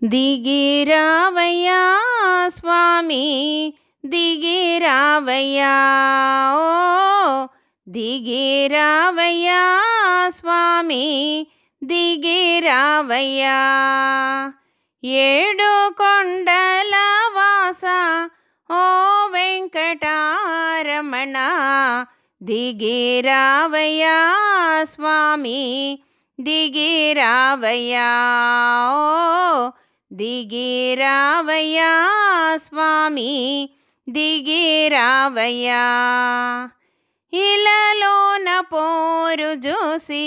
దిగిరావయ్యా స్వామి దిగిరావయ్యా ఓ దిగిరావయ్యా స్వామి దిగిరావయ్యా ఏడు కొండల వాస ఓ వెంకటరమణ దిగిరావయ్యా స్వామి దిగిరావయ్యా ఓ దిగిరావయ్యా స్వామి దిగిరావయ్యా ఇలలోన పోరు చూసి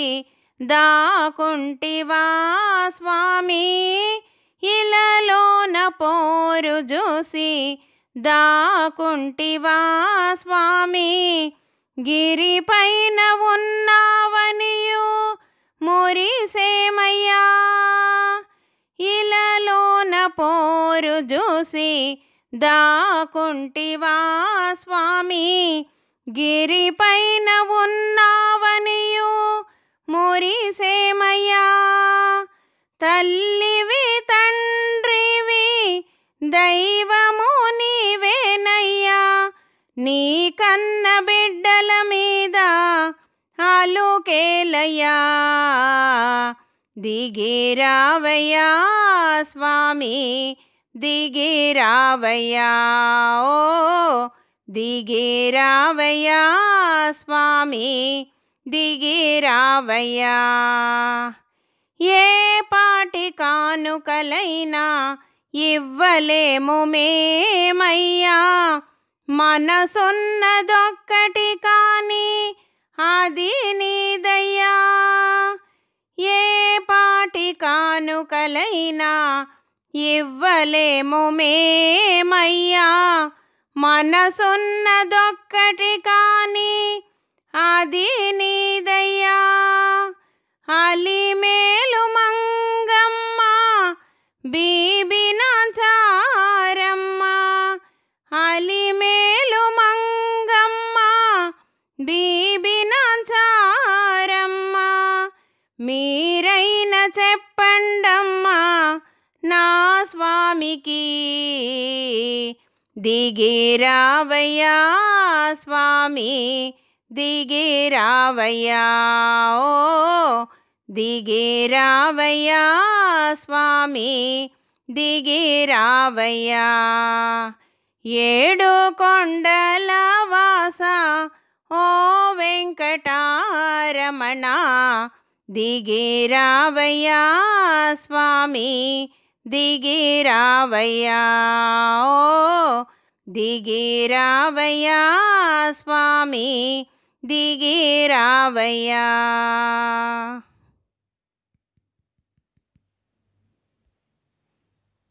దాకుంటివా స్వామి ఇలలోన పోరు చూసి దాకుంటివా స్వామి గిరిపైన ఉన్నావనియు మురిసేమయ్యా ఇలలోన పోరు చూసి దాకుంటివా స్వామి గిరిపైన ఉన్నావనియు మురిసేమయ్యా తల్లివి తండ్రివి దైవము నీవేనయ్యా నీ కన్న బిడ్డల మీద ఆలుకేలయ్యా దిగిరావయ్యా స్వామి దిగిరావయ్యా ఓ దిగిరావయ్యా స్వామి దిగిరావయ్యా ఏ పాటి కానుకలైనా ఇవ్వలేము మేమయ్యా మనసున్నదొక్కటి కానీ అది నీదయ్యా ఏ పాటి కానుకలైనా ఇవ్వలేము మేమయ్యా మనసున్నదొక్కటి కానీ అది నీదయ్యా అలిమేలు మంగమ్మ బీబిన చారమ్మ అలిమేలు మంగమ్మ బీబిన చారమ్మ మీరైన చెప్పండమ్మా నా స్వామికి దిగిరావయ్యా స్వామి దిగిరావయ్యా ఓ దిగిరావయ్యా స్వామి దిగిరావయ్యా ఏడు కొండల వాస ఓ వెంకటరమణ దిగిరావయ్యా స్వామి దిగిరావయ్యా ఓ దిగిరావయ్యా స్వామి దిగిరావయ్యా